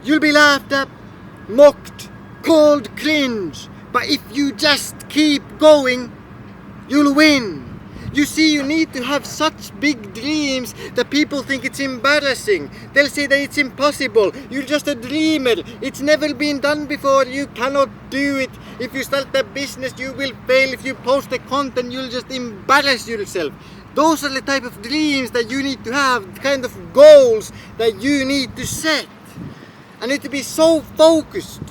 You'll be laughed at, mocked, called cringe. But if you just keep going, you'll win. You see, you need to have such big dreams that people think it's embarrassing. They'll say that it's impossible. You're just a dreamer. It's never been done before. You cannot do it. If you start a business, you will fail. If you post the content, you'll just embarrass yourself. Those are the type of dreams that you need to have, the kind of goals that you need to set. I need to be so focused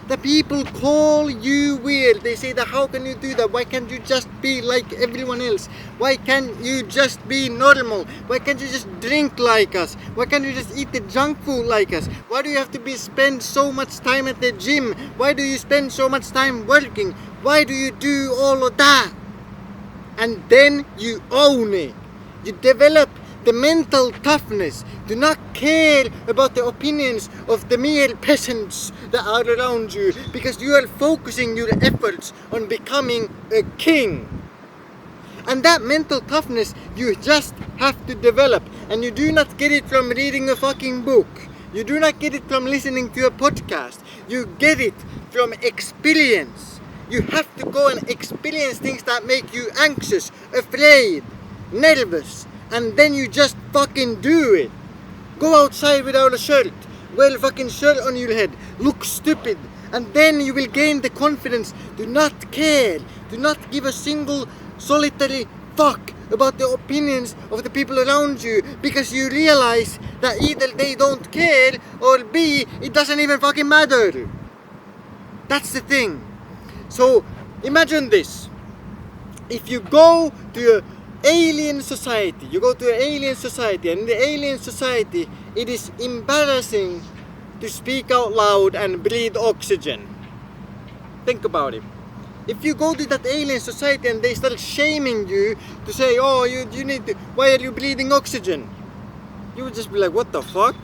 that people call you weird. They say that how can you do that? Why can't you just be like everyone else? Why can't you just be normal? Why can't you just drink like us? Why can't you just eat the junk food like us? Why do you have to spend so much time at the gym? Why do you spend so much time working? Why do you do all of that? And then you own it. You develop the mental toughness. Do not care about the opinions of the mere peasants that are around you, because you are focusing your efforts on becoming a king. And that mental toughness you just have to develop, and you do not get it from reading a fucking book. You do not get it from listening to a podcast. You get it from experience. You have to go and experience things that make you anxious, afraid, nervous, and then you just fucking do it. Go outside without a shirt, wear a fucking shirt on your head, look stupid, and then you will gain the confidence to not care, to not give a single solitary fuck about the opinions of the people around you, because you realize that either they don't care or B, it doesn't even fucking matter. That's the thing. So imagine this. If you go to an alien society, and in the alien society it is embarrassing to speak out loud and breathe oxygen. Think about it. If you go to that alien society and they start shaming you to say, oh, you need to, why are you breathing oxygen? You would just be like, what the fuck?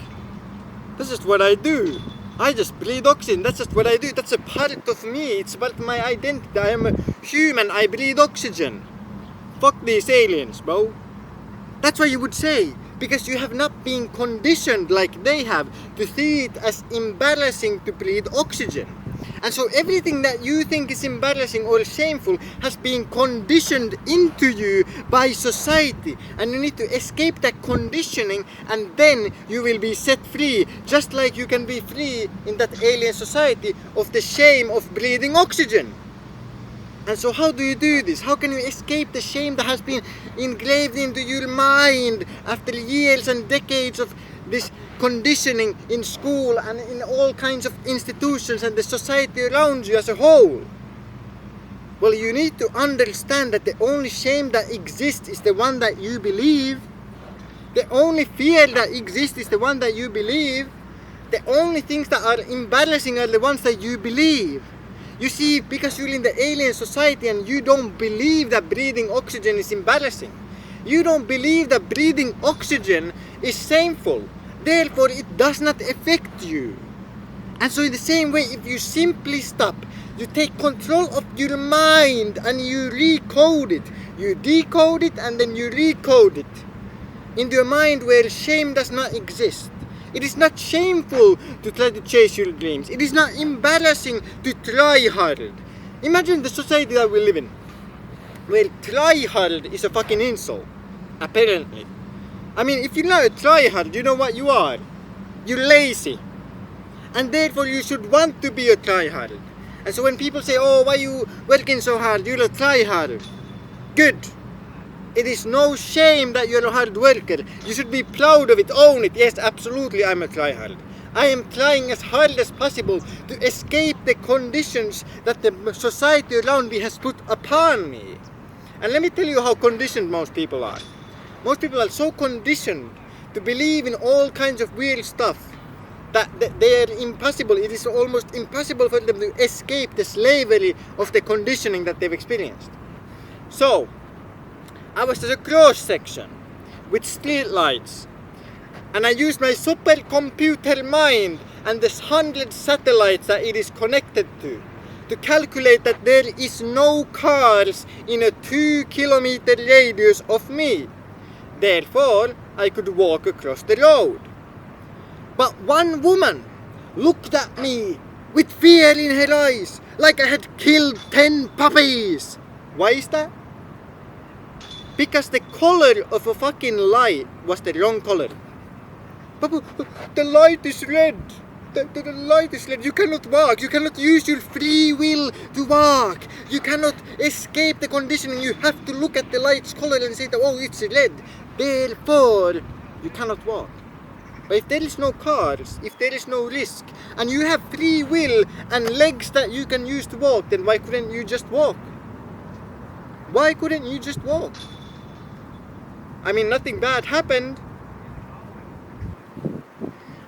That's just what I do. I just breathe oxygen. That's just what I do. That's a part of me. It's part of my identity. I am a human. I breathe oxygen. Fuck these aliens, bro. That's what you would say. Because you have not been conditioned like they have to see it as embarrassing to breathe oxygen. And so everything that you think is embarrassing or shameful has been conditioned into you by society. And you need to escape that conditioning, and then you will be set free. Just like you can be free in that alien society of the shame of breathing oxygen. And so how do you do this? How can you escape the shame that has been engraved into your mind after years and decades of this conditioning in school and in all kinds of institutions and the society around you as a whole? Well, you need to understand that the only shame that exists is the one that you believe. The only fear that exists is the one that you believe. The only things that are embarrassing are the ones that you believe. You see, because you're in the alien society and you don't believe that breathing oxygen is embarrassing. You don't believe that breathing oxygen is shameful. Therefore, it does not affect you. And so in the same way, if you simply stop, you take control of your mind and you recode it. You decode it and then you recode it into a mind where shame does not exist. It is not shameful to try to chase your dreams. It is not embarrassing to try hard. Imagine the society that we live in, where try hard is a fucking insult, apparently. I mean, if you're not a try hard, you know what you are? You're lazy. And therefore you should want to be a try hard. And so when people say, oh, why are you working so hard? You're a try hard. Good. It is no shame that you're a hard worker. You should be proud of it, own it. Yes, absolutely, I'm a tryhard. I am trying as hard as possible to escape the conditions that the society around me has put upon me. And let me tell you how conditioned most people are. Most people are so conditioned to believe in all kinds of weird stuff that they are impossible. It is almost impossible for them to escape the slavery of the conditioning that they've experienced. So, I was at a cross section with street lights, and I used my supercomputer mind and the 100 satellites that it is connected to calculate that there is no cars in a 2-kilometer radius of me. Therefore, I could walk across the road. But one woman looked at me with fear in her eyes, like I had killed 10 puppies. Why is that? Because the color of a fucking light was the wrong color. The light is red. The light is red. You cannot walk. You cannot use your free will to walk. You cannot escape the conditioning. You have to look at the light's color and say that, oh, it's red. Therefore, you cannot walk. But if there is no cars, if there is no risk, and you have free will and legs that you can use to walk, then why couldn't you just walk? Why couldn't you just walk? I mean, nothing bad happened.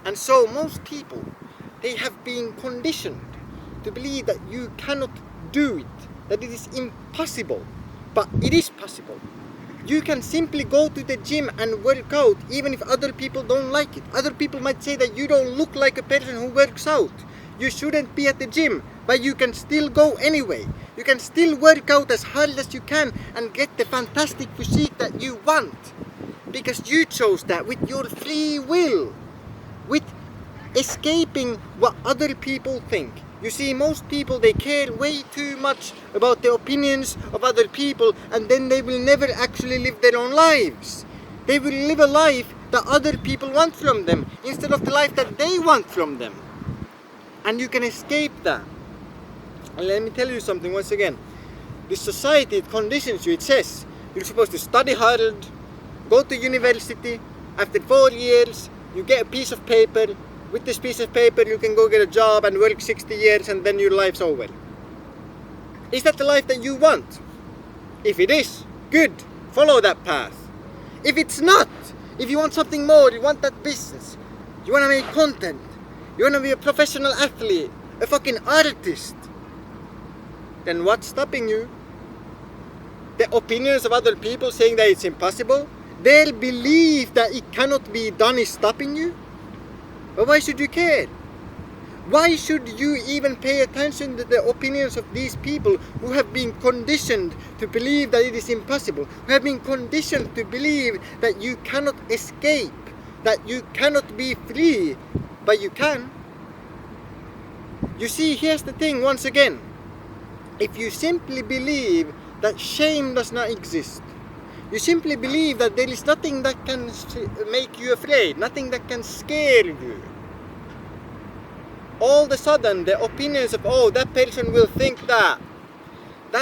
And so most people, they have been conditioned to believe that you cannot do it, that it is impossible. But it is possible. You can simply go to the gym and work out even if other people don't like it. Other people might say that you don't look like a person who works out. You shouldn't be at the gym, but you can still go anyway. You can still work out as hard as you can and get the fantastic physique that you want. Because you chose that with your free will. With escaping what other people think. You see, most people, they care way too much about the opinions of other people, and then they will never actually live their own lives. They will live a life that other people want from them instead of the life that they want from them. And you can escape that. And let me tell you something once again. This society, it conditions you. It says you're supposed to study hard, go to university. After 4 years, you get a piece of paper. With this piece of paper, you can go get a job and work 60 years and then your life's over. Is that the life that you want? If it is, good. Follow that path. If it's not, if you want something more, you want that business, you want to make content, you want to be a professional athlete, a fucking artist, then what's stopping you? The opinions of other people saying that it's impossible? Their belief that it cannot be done is stopping you? But why should you care? Why should you even pay attention to the opinions of these people who have been conditioned to believe that it is impossible, who have been conditioned to believe that you cannot escape, that you cannot be free, but you can? You see, here's the thing once again. If you simply believe that shame does not exist, you simply believe that there is nothing that can make you afraid, nothing that can scare you. All of a sudden, the opinions of, oh, that person will think that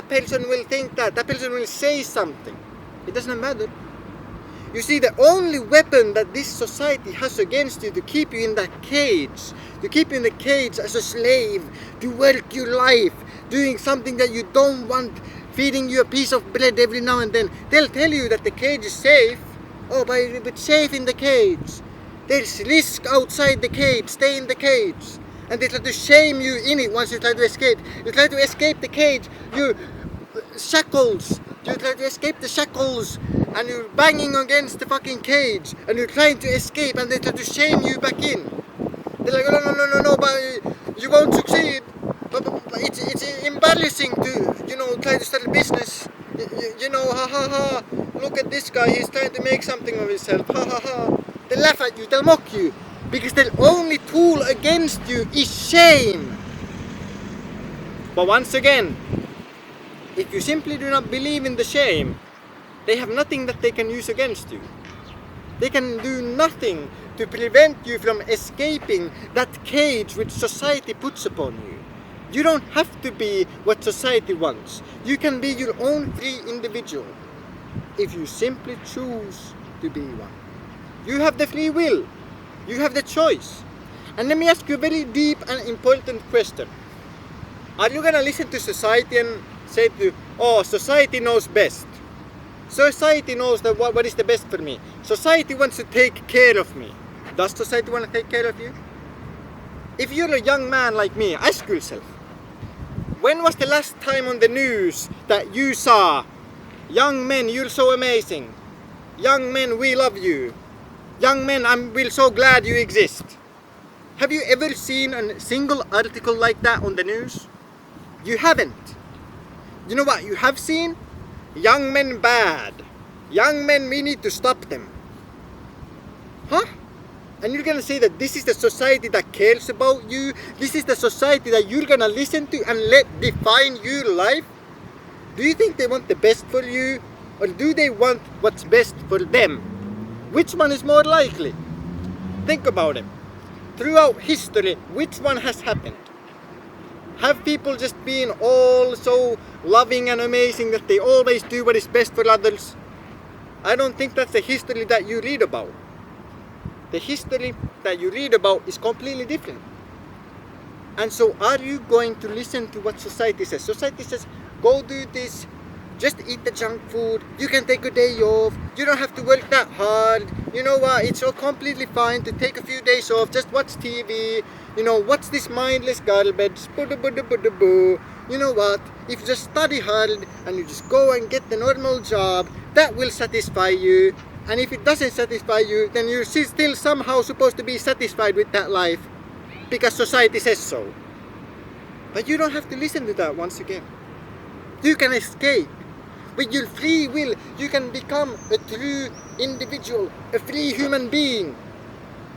person will think that person will say something. It doesn't matter. You see, the only weapon that this society has against you to keep you in that cage, to keep you in the cage as a slave, to work your life, doing something that you don't want, feeding you a piece of bread every now and then. They'll tell you that the cage is safe. Oh, but it's safe in the cage. There's risk outside the cage. Stay in the cage. And they try to shame you in it once you try to escape. You try to escape the cage. You try to escape the shackles. And you're banging against the fucking cage. And you're trying to escape. And they try to shame you back in. They're like, oh, no, but you won't succeed. But it's embarrassing to, try to start a business. Look at this guy, he's trying to make something of himself. They laugh at you, they'll mock you. Because their only tool against you is shame. But once again, if you simply do not believe in the shame, they have nothing that they can use against you. They can do nothing to prevent you from escaping that cage which society puts upon you. You don't have to be what society wants. You can be your own free individual if you simply choose to be one. You have the free will. You have the choice. And let me ask you a very deep and important question. Are you going to listen to society and say society knows best? Society knows that what is the best for me. Society wants to take care of me. Does society want to take care of you? If you're a young man like me, ask yourself, when was the last time on the news that you saw, young men, you're so amazing. Young men, we love you. Young men, we're so glad you exist. Have you ever seen a single article like that on the news? You haven't. You know what you have seen? Young men bad. Young men, we need to stop them. Huh? And you're gonna say that this is the society that cares about you, this is the society that you're gonna listen to and let define your life? Do you think they want the best for you, or do they want what's best for them? Which one is more likely? Think about it. Throughout history, which one has happened? Have people just been all so loving and amazing that they always do what is best for others? I don't think that's the history that you read about. The history that you read about is completely different. And so are you going to listen to what society says? Society says, go do this, just eat the junk food, you can take a day off, you don't have to work that hard, you know what, it's all completely fine to take a few days off, just watch TV, you know, what's this mindless garbage, you know what, if you just study hard and you just go and get the normal job, that will satisfy you. And if it doesn't satisfy you, then you're still somehow supposed to be satisfied with that life because society says so. But you don't have to listen to that once again. You can escape. With your free will, you can become a true individual, a free human being.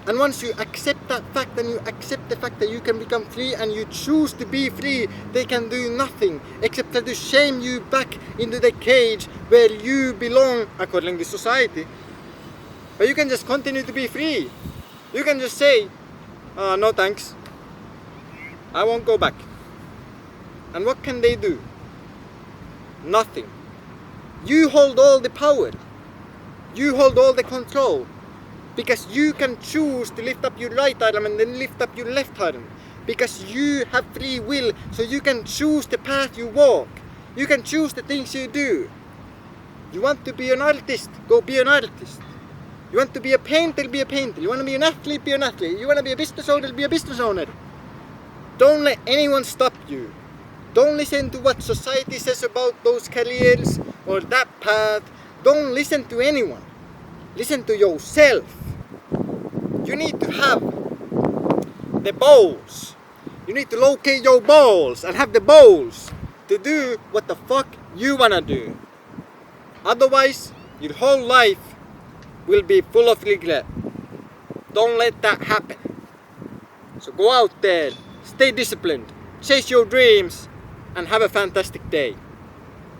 And once you accept that fact and you accept the fact that you can become free and you choose to be free, they can do nothing except to shame you back into the cage where you belong according to society. But you can just continue to be free. You can just say, no thanks, I won't go back. And what can they do? Nothing. You hold all the power. You hold all the control. Because you can choose to lift up your right arm and then lift up your left arm. Because you have free will, so you can choose the path you walk. You can choose the things you do. You want to be an artist, go be an artist. You want to be a painter, be a painter. You want to be an athlete, be an athlete. You want to be a business owner, be a business owner. Don't let anyone stop you. Don't listen to what society says about those careers or that path. Don't listen to anyone. Listen to yourself. You need to have the balls. You need to locate your balls and have the balls to do what the fuck you wanna do. Otherwise, your whole life will be full of regret. Don't let that happen. So go out there, stay disciplined, chase your dreams, and have a fantastic day.